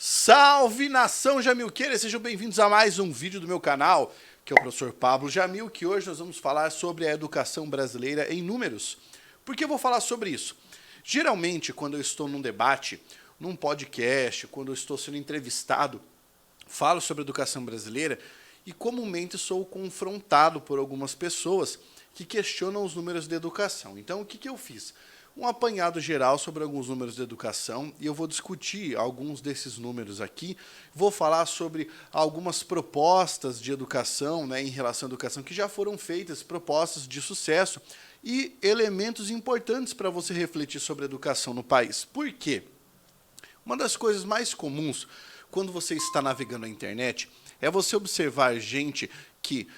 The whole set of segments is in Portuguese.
Salve nação jamilqueira, sejam bem-vindos a mais um vídeo do meu canal, que é o professor Pablo Jamil, que hoje nós vamos falar sobre a educação brasileira em números. Por que eu vou falar sobre isso? Geralmente, quando eu estou num debate, num podcast, quando eu estou sendo entrevistado, falo sobre a educação brasileira e comumente sou confrontado por algumas pessoas que questionam os números de educação. Então, o que eu fiz? Um apanhado geral sobre alguns números de educação e eu vou discutir alguns desses números aqui. Vou falar sobre algumas propostas de educação, em relação à educação que já foram feitas, propostas de sucesso e elementos importantes para você refletir sobre a educação no país. Por quê? Uma das coisas mais comuns quando você está navegando na internet é você observar gente que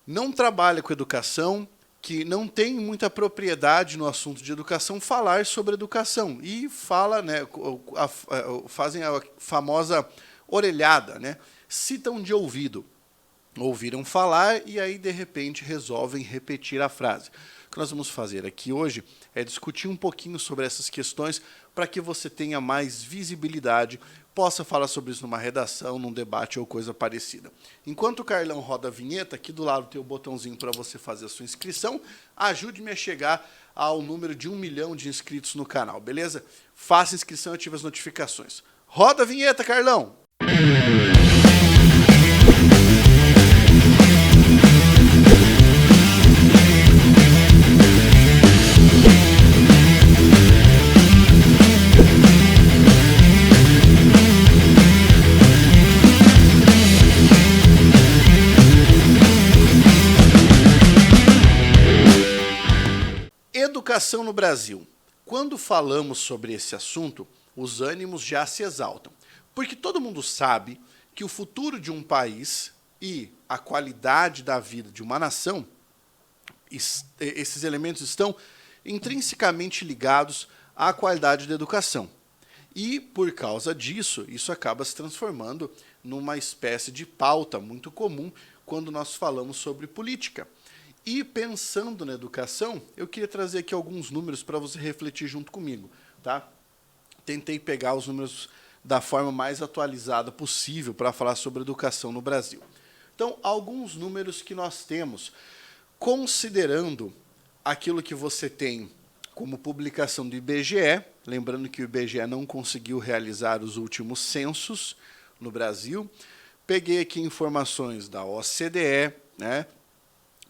não trabalha com educação, que não tem muita propriedade no assunto de educação, falar sobre educação. E fazem a famosa orelhada, citam de ouvido. Ouviram falar e aí, de repente, resolvem repetir a frase. O que nós vamos fazer aqui hoje é discutir um pouquinho sobre essas questões para que você tenha mais visibilidade, possa falar sobre isso numa redação, num debate ou coisa parecida. Enquanto o Carlão roda a vinheta, aqui do lado tem o botãozinho para você fazer a sua inscrição. Ajude-me a chegar ao número de 1 milhão de inscritos no canal, beleza? Faça a inscrição e ative as notificações. Roda a vinheta, Carlão! Educação no Brasil. Quando falamos sobre esse assunto, os ânimos já se exaltam, porque todo mundo sabe que o futuro de um país e a qualidade da vida de uma nação, esses elementos estão intrinsecamente ligados à qualidade da educação. E, por causa disso, isso acaba se transformando numa espécie de pauta muito comum quando nós falamos sobre política. E pensando na educação, eu queria trazer aqui alguns números para você refletir junto comigo, tá? Tentei pegar os números da forma mais atualizada possível para falar sobre educação no Brasil. Então, alguns números que nós temos, considerando aquilo que você tem como publicação do IBGE, lembrando que o IBGE não conseguiu realizar os últimos censos no Brasil, peguei aqui informações da OCDE,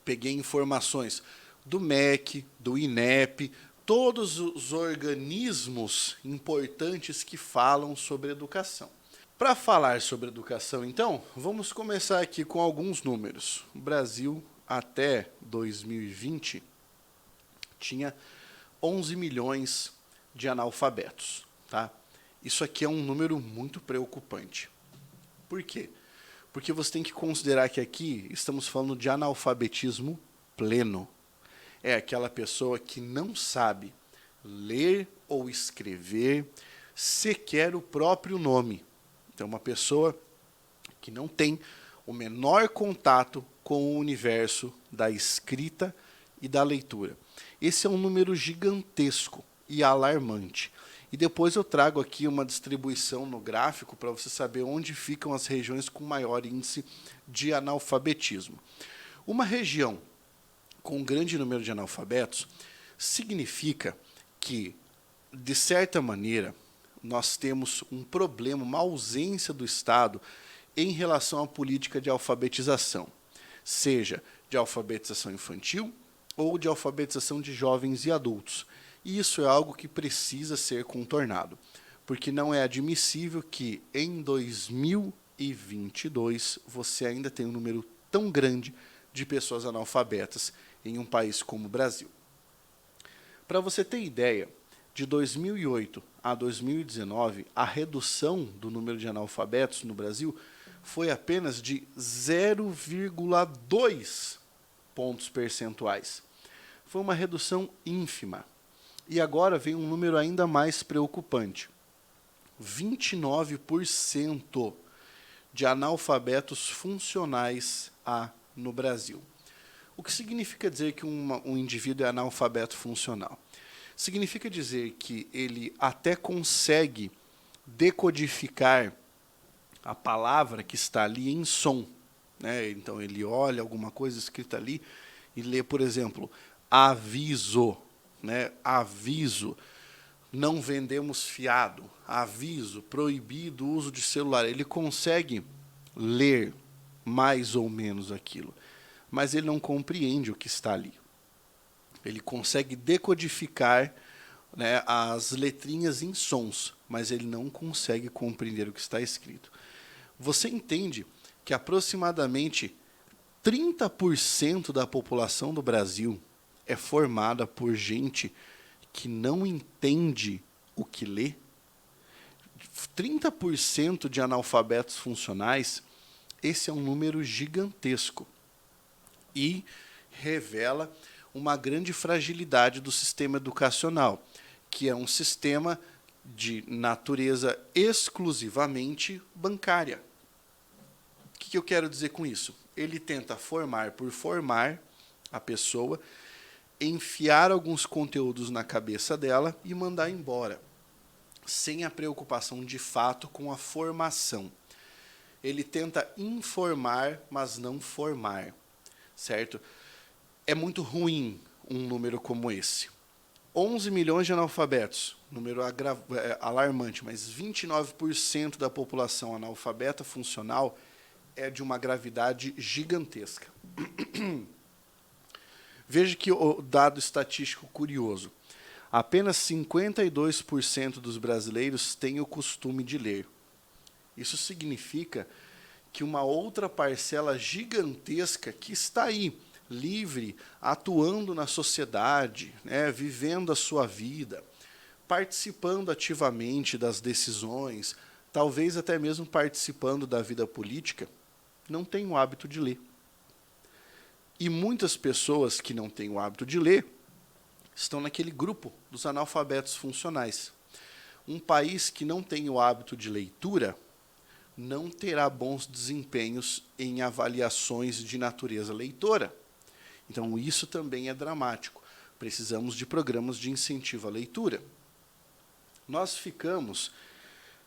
peguei informações do MEC, do INEP, todos os organismos importantes que falam sobre educação. Para falar sobre educação, então, vamos começar aqui com alguns números. O Brasil, até 2020, tinha 11 milhões de analfabetos. Tá? Isso aqui é um número muito preocupante. Por quê? Porque você tem que considerar que aqui estamos falando de analfabetismo pleno. É aquela pessoa que não sabe ler ou escrever sequer o próprio nome. Então, uma pessoa que não tem o menor contato com o universo da escrita e da leitura. Esse é um número gigantesco e alarmante. E depois eu trago aqui uma distribuição no gráfico para você saber onde ficam as regiões com maior índice de analfabetismo. Uma região com um grande número de analfabetos significa que, de certa maneira, nós temos um problema, uma ausência do Estado em relação à política de alfabetização, seja de alfabetização infantil ou de alfabetização de jovens e adultos. E isso é algo que precisa ser contornado, porque não é admissível que em 2022 você ainda tenha um número tão grande de pessoas analfabetas em um país como o Brasil. Para você ter ideia, de 2008 a 2019, a redução do número de analfabetos no Brasil foi apenas de 0,2 pontos percentuais. Foi uma redução ínfima. E agora vem um número ainda mais preocupante. 29% de analfabetos funcionais há no Brasil. O que significa dizer que um indivíduo é analfabeto funcional? Significa dizer que ele até consegue decodificar a palavra que está ali em som, né? Então ele olha alguma coisa escrita ali e lê, por exemplo, aviso, né? Aviso, não vendemos fiado, aviso, proibido o uso de celular. Ele consegue ler mais ou menos aquilo, mas ele não compreende o que está ali. Ele consegue decodificar, né, as letrinhas em sons, mas ele não consegue compreender o que está escrito. Você entende que aproximadamente 30% da população do Brasil é formada por gente que não entende o que lê? 30% de analfabetos funcionais, esse é um número gigantesco e revela uma grande fragilidade do sistema educacional, que é um sistema de natureza exclusivamente bancária. O que eu quero dizer com isso? Ele tenta formar por formar a pessoa, enfiar alguns conteúdos na cabeça dela e mandar embora, sem a preocupação de fato com a formação. Ele tenta informar, mas não formar, certo? É muito ruim um número como esse. 11 milhões de analfabetos, número alarmante, mas 29% da população analfabeta funcional é de uma gravidade gigantesca. Veja que o dado estatístico curioso. Apenas 52% dos brasileiros têm o costume de ler. Isso significa que uma outra parcela gigantesca que está aí, livre, atuando na sociedade, né, vivendo a sua vida, participando ativamente das decisões, talvez até mesmo participando da vida política, não tem o hábito de ler. E muitas pessoas que não têm o hábito de ler estão naquele grupo dos analfabetos funcionais. Um país que não tem o hábito de leitura não terá bons desempenhos em avaliações de natureza leitora. Então, isso também é dramático. Precisamos de programas de incentivo à leitura. Nós ficamos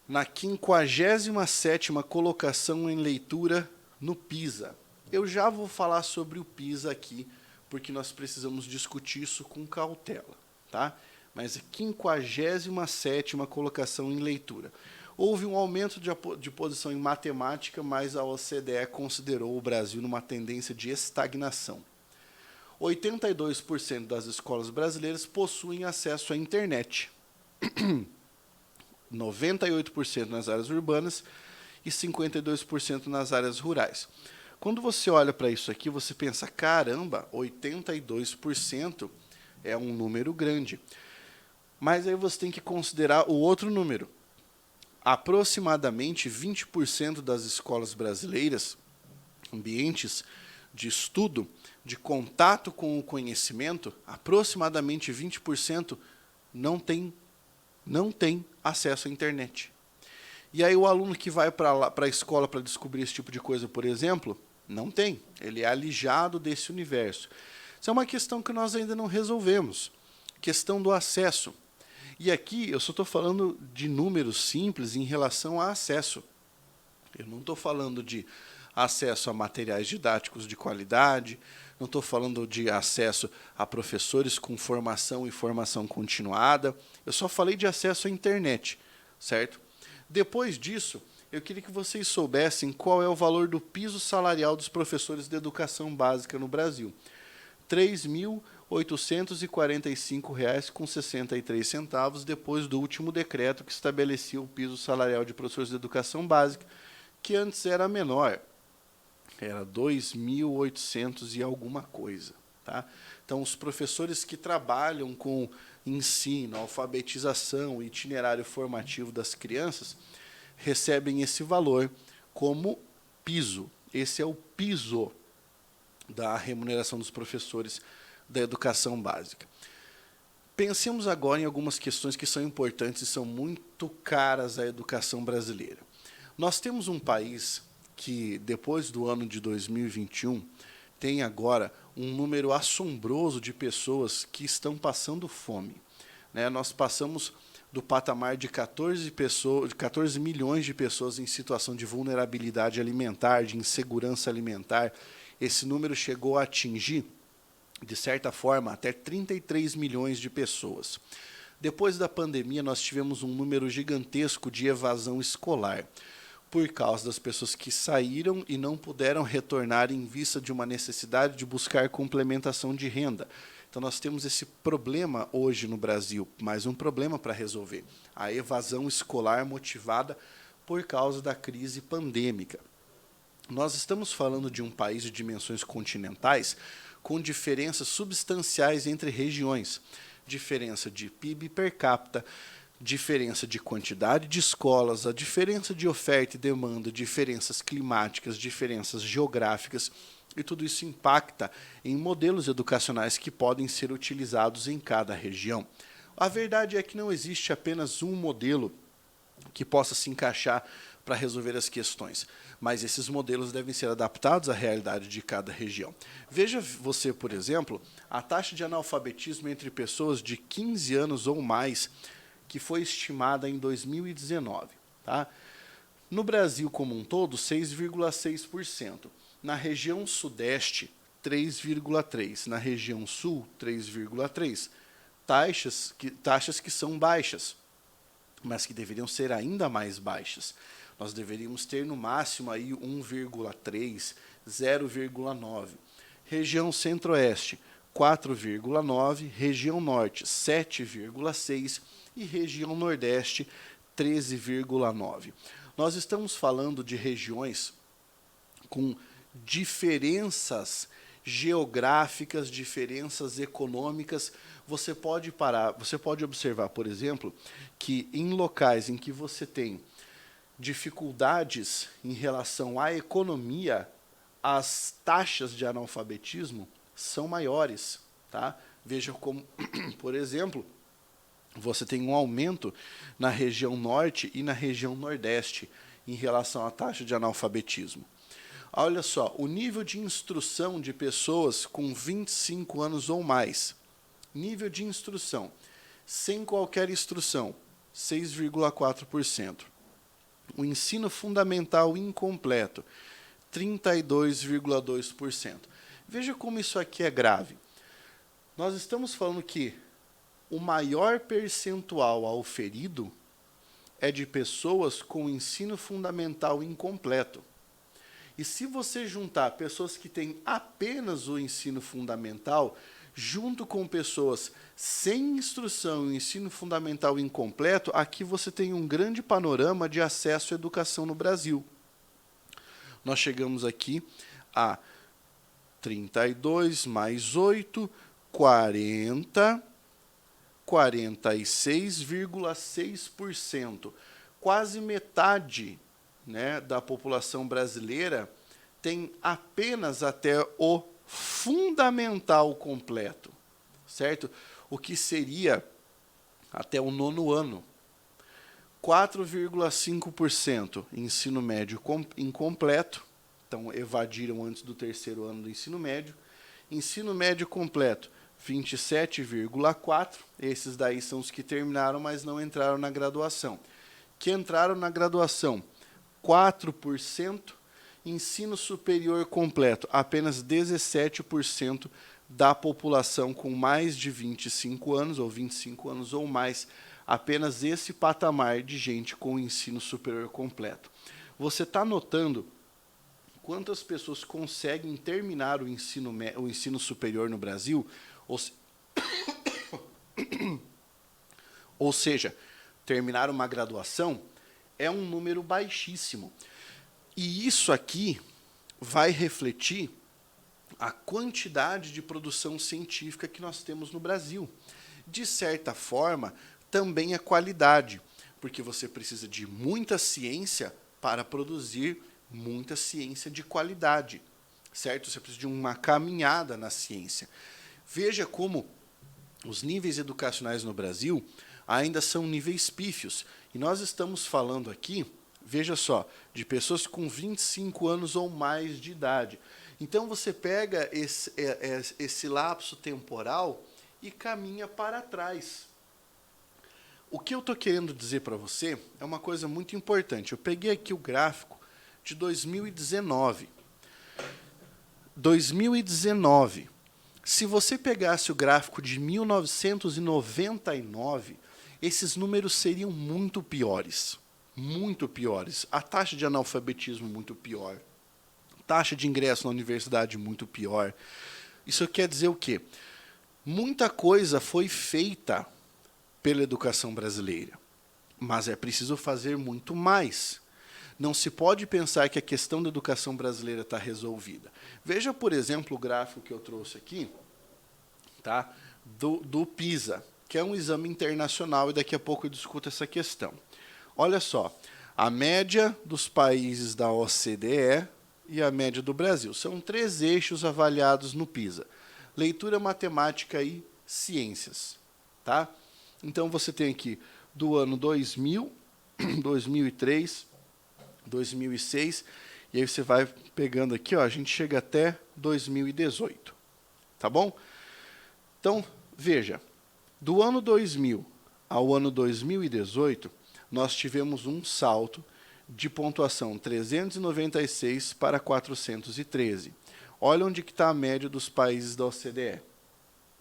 na 57ª colocação em leitura no PISA. Eu já vou falar sobre o PISA aqui, porque nós precisamos discutir isso com cautela, tá? Mas a 57ª colocação em leitura. Houve um aumento de posição em matemática, mas a OCDE considerou o Brasil numa tendência de estagnação. 82% das escolas brasileiras possuem acesso à internet. 98% nas áreas urbanas e 52% nas áreas rurais. Quando você olha para isso aqui, você pensa, caramba, 82% é um número grande. Mas aí você tem que considerar o outro número. Aproximadamente 20% das escolas brasileiras, ambientes de estudo, de contato com o conhecimento, aproximadamente 20% não tem acesso à internet. E aí o aluno que vai para a escola para descobrir esse tipo de coisa, por exemplo, não tem. Ele é alijado desse universo. Isso é uma questão que nós ainda não resolvemos. Questão do acesso. E aqui eu só estou falando de números simples em relação a acesso. Eu não estou falando de acesso a materiais didáticos de qualidade, não estou falando de acesso a professores com formação e formação continuada, eu só falei de acesso à internet, certo? Depois disso, eu queria que vocês soubessem qual é o valor do piso salarial dos professores de educação básica no Brasil. R$ 3.845,63 depois do último decreto que estabelecia o piso salarial de professores de educação básica, que antes era menor, era 2.800 e alguma coisa. Tá? Então, os professores que trabalham com ensino, alfabetização, itinerário formativo das crianças, recebem esse valor como piso. Esse é o piso da remuneração dos professores da educação básica. Pensemos agora em algumas questões que são importantes e são muito caras à educação brasileira. Nós temos um país que, depois do ano de 2021, tem agora um número assombroso de pessoas que estão passando fome. Nós passamos do patamar de 14 milhões de pessoas em situação de vulnerabilidade alimentar, de insegurança alimentar. Esse número chegou a atingir, de certa forma, até 33 milhões de pessoas. Depois da pandemia, nós tivemos um número gigantesco de evasão escolar, por causa das pessoas que saíram e não puderam retornar em vista de uma necessidade de buscar complementação de renda. Então, nós temos esse problema hoje no Brasil, mais um problema para resolver, a evasão escolar motivada por causa da crise pandêmica. Nós estamos falando de um país de dimensões continentais com diferenças substanciais entre regiões, diferença de PIB per capita, diferença de quantidade de escolas, a diferença de oferta e demanda, diferenças climáticas, diferenças geográficas, e tudo isso impacta em modelos educacionais que podem ser utilizados em cada região. A verdade é que não existe apenas um modelo que possa se encaixar para resolver as questões, mas esses modelos devem ser adaptados à realidade de cada região. Veja você, por exemplo, a taxa de analfabetismo entre pessoas de 15 anos ou mais, que foi estimada em 2019. Tá? No Brasil como um todo, 6,6%. Na região sudeste, 3,3%. Na região sul, 3,3%. Taxas que são baixas, mas que deveriam ser ainda mais baixas. Nós deveríamos ter no máximo aí 1,3%, 0,9%. Região centro-oeste, 4,9%. Região norte, 7,6%. E região nordeste, 13,9%. Nós estamos falando de regiões com diferenças geográficas, diferenças econômicas. Você pode observar, por exemplo, que em locais em que você tem dificuldades em relação à economia, as taxas de analfabetismo são maiores. Tá? Veja como, por exemplo, você tem um aumento na região norte e na região nordeste em relação à taxa de analfabetismo. Olha só, o nível de instrução de pessoas com 25 anos ou mais. Nível de instrução, sem qualquer instrução, 6,4%. O ensino fundamental incompleto, 32,2%. Veja como isso aqui é grave. Nós estamos falando que o maior percentual auferido é de pessoas com ensino fundamental incompleto. E se você juntar pessoas que têm apenas o ensino fundamental, junto com pessoas sem instrução e ensino fundamental incompleto, aqui você tem um grande panorama de acesso à educação no Brasil. Nós chegamos aqui a 32 mais 8, 40... 46,6%. Quase metade, né, da população brasileira tem apenas até o fundamental completo, certo? O que seria até o 9º ano. 4,5% ensino médio incompleto, então evadiram antes do 3º ano do ensino médio. Ensino médio completo, 27,4%, esses daí são os que terminaram, mas não entraram na graduação. Que entraram na graduação, 4%, ensino superior completo, apenas 17% da população com mais de 25 anos, ou 25 anos ou mais, apenas esse patamar de gente com ensino superior completo. Você está notando quantas pessoas conseguem terminar o ensino superior no Brasil? Ou seja, terminar uma graduação é um número baixíssimo. E isso aqui vai refletir a quantidade de produção científica que nós temos no Brasil. De certa forma, também a qualidade, porque você precisa de muita ciência para produzir muita ciência de qualidade, certo? Você precisa de uma caminhada na ciência. Veja como os níveis educacionais no Brasil ainda são níveis pífios. E nós estamos falando aqui, veja só, de pessoas com 25 anos ou mais de idade. Então você pega esse lapso temporal e caminha para trás. O que eu estou querendo dizer para você é uma coisa muito importante. Eu peguei aqui o gráfico de 2019. 2019. Se você pegasse o gráfico de 1999, esses números seriam muito piores. Muito piores. A taxa de analfabetismo muito pior. Taxa de ingresso na universidade muito pior. Isso quer dizer o quê? Muita coisa foi feita pela educação brasileira, mas é preciso fazer muito mais. Não se pode pensar que a questão da educação brasileira está resolvida. Veja, por exemplo, o gráfico que eu trouxe aqui, tá? do PISA, que é um exame internacional, e daqui a pouco eu discuto essa questão. Olha só, a média dos países da OCDE e a média do Brasil. São 3 eixos avaliados no PISA. Leitura, matemática e ciências. Tá? Então, você tem aqui do ano 2000, 2003, 2006, e aí você vai pegando aqui, ó, a gente chega até 2018. Tá bom? Então, veja, do ano 2000 ao ano 2018, nós tivemos um salto de pontuação 396 para 413. Olha onde está a média dos países da OCDE.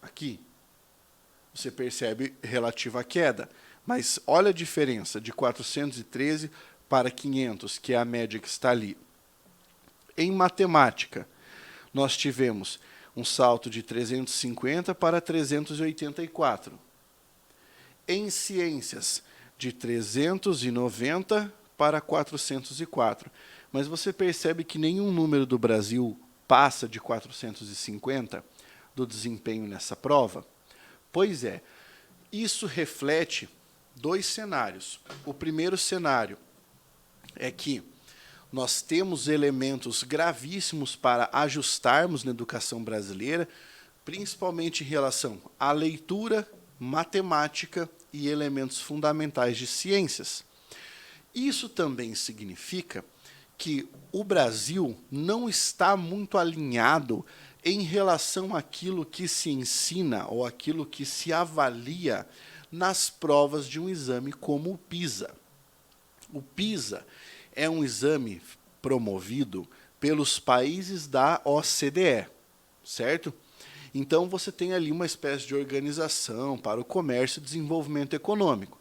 Aqui. Você percebe relativa queda. Mas olha a diferença de 413 para 500, que é a média que está ali. Em matemática, nós tivemos um salto de 350 para 384. Em ciências, de 390 para 404. Mas você percebe que nenhum número do Brasil passa de 450 do desempenho nessa prova? Pois é, isso reflete 2 cenários. O primeiro cenário é que nós temos elementos gravíssimos para ajustarmos na educação brasileira, principalmente em relação à leitura, matemática e elementos fundamentais de ciências. Isso também significa que o Brasil não está muito alinhado em relação àquilo que se ensina ou aquilo que se avalia nas provas de um exame como o PISA. O PISA é um exame promovido pelos países da OCDE, certo? Então, você tem ali uma espécie de organização para o comércio e desenvolvimento econômico.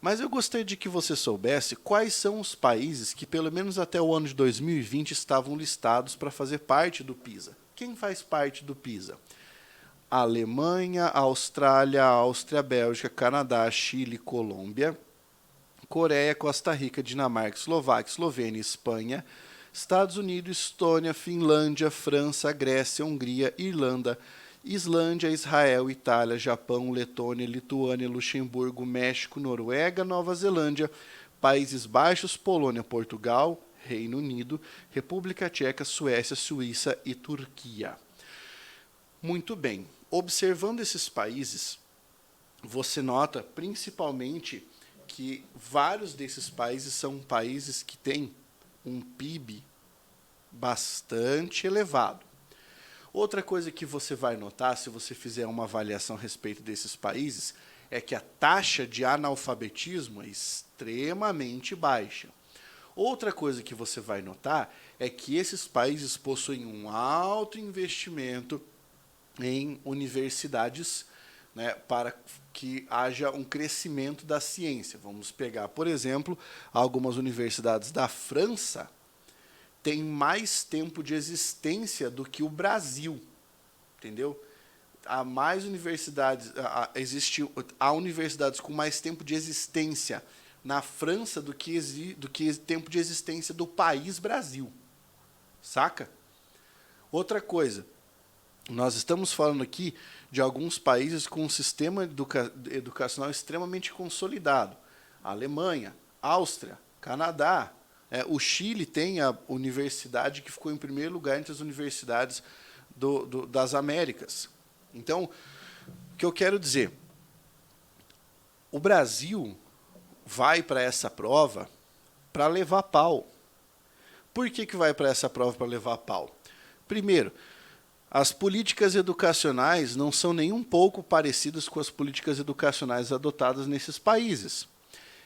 Mas eu gostaria de que você soubesse quais são os países que, pelo menos até o ano de 2020, estavam listados para fazer parte do PISA. Quem faz parte do PISA? A Alemanha, Austrália, Áustria, Bélgica, Canadá, Chile, Colômbia, Coreia, Costa Rica, Dinamarca, Eslováquia, Eslovênia, Espanha, Estados Unidos, Estônia, Finlândia, França, Grécia, Hungria, Irlanda, Islândia, Israel, Itália, Japão, Letônia, Lituânia, Luxemburgo, México, Noruega, Nova Zelândia, Países Baixos, Polônia, Portugal, Reino Unido, República Tcheca, Suécia, Suíça e Turquia. Muito bem. Observando esses países, você nota principalmente que vários desses países são países que têm um PIB bastante elevado. Outra coisa que você vai notar, se você fizer uma avaliação a respeito desses países, é que a taxa de analfabetismo é extremamente baixa. Outra coisa que você vai notar é que esses países possuem um alto investimento em universidades, né, para que haja um crescimento da ciência. Vamos pegar, por exemplo, algumas universidades da França têm mais tempo de existência do que o Brasil, entendeu? Há mais universidades, há universidades com mais tempo de existência na França do que tempo de existência do país Brasil, saca? Outra coisa, nós estamos falando aqui de alguns países com um sistema educacional extremamente consolidado. A Alemanha, Áustria, Canadá. O Chile tem a universidade que ficou em primeiro lugar entre as universidades das Américas. Então, o que eu quero dizer? O Brasil vai para essa prova para levar pau. Por que vai para essa prova para levar pau? Primeiro, As políticas educacionais não são nem um pouco parecidas com as políticas educacionais adotadas nesses países.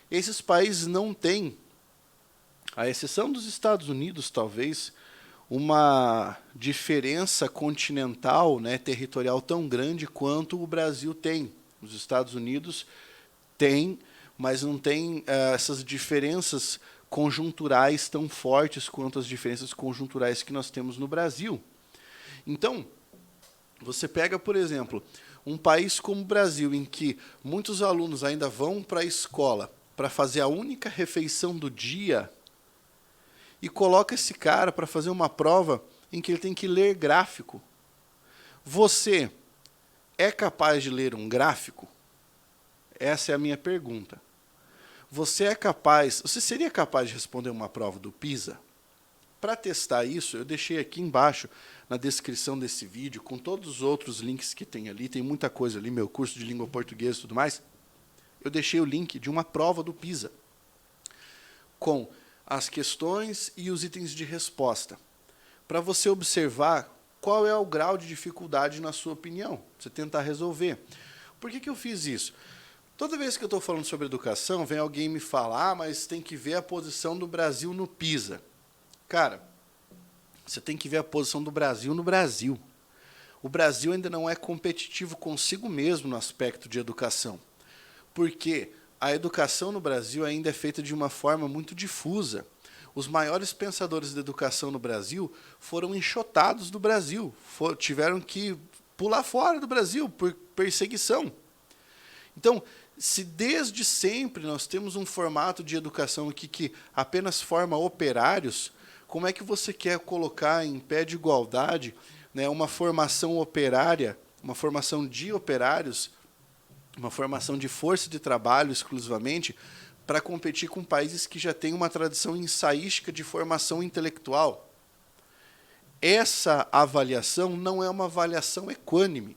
Esses países não têm, à exceção dos Estados Unidos, talvez, uma diferença continental, né, territorial tão grande quanto o Brasil tem. Os Estados Unidos têm, mas não tem essas diferenças conjunturais tão fortes quanto as diferenças conjunturais que nós temos no Brasil. Então, você pega, por exemplo, um país como o Brasil, em que muitos alunos ainda vão para a escola para fazer a única refeição do dia, e coloca esse cara para fazer uma prova em que ele tem que ler gráfico. Você é capaz de ler um gráfico? Essa é a minha pergunta. Você seria capaz de responder uma prova do PISA? Para testar isso, eu deixei aqui embaixo, na descrição desse vídeo, com todos os outros links que tem ali, tem muita coisa ali, meu curso de língua portuguesa e tudo mais, eu deixei o link de uma prova do PISA, com as questões e os itens de resposta, para você observar qual é o grau de dificuldade na sua opinião, você tentar resolver. Por que eu fiz isso? Toda vez que eu estou falando sobre educação, vem alguém me falar, mas tem que ver a posição do Brasil no PISA. Cara, você tem que ver a posição do Brasil no Brasil. O Brasil ainda não é competitivo consigo mesmo no aspecto de educação, porque a educação no Brasil ainda é feita de uma forma muito difusa. Os maiores pensadores da educação no Brasil foram enxotados do Brasil, tiveram que pular fora do Brasil por perseguição. Então, se desde sempre nós temos um formato de educação aqui que apenas forma operários, como é que você quer colocar em pé de igualdade, né, uma formação operária, uma formação de operários, uma formação de força de trabalho exclusivamente, para competir com países que já têm uma tradição ensaística de formação intelectual? Essa avaliação não é uma avaliação equânime.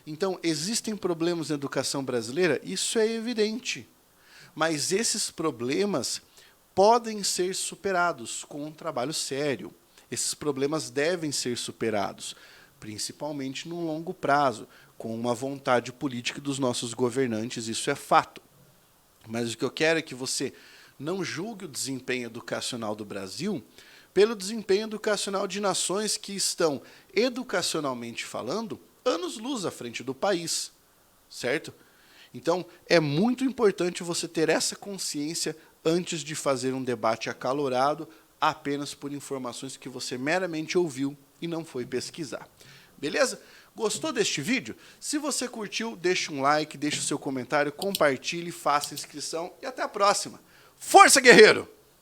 Então, existem problemas na educação brasileira? Isso é evidente. Mas esses problemas podem ser superados com um trabalho sério. Esses problemas devem ser superados, principalmente no longo prazo, com uma vontade política dos nossos governantes, isso é fato. Mas o que eu quero é que você não julgue o desempenho educacional do Brasil pelo desempenho educacional de nações que estão, educacionalmente falando, anos-luz à frente do país, certo? Então, é muito importante você ter essa consciência antes de fazer um debate acalorado apenas por informações que você meramente ouviu e não foi pesquisar. Beleza? Gostou deste vídeo? Se você curtiu, deixa um like, deixa o seu comentário, compartilhe, faça inscrição e até a próxima. Força, guerreiro!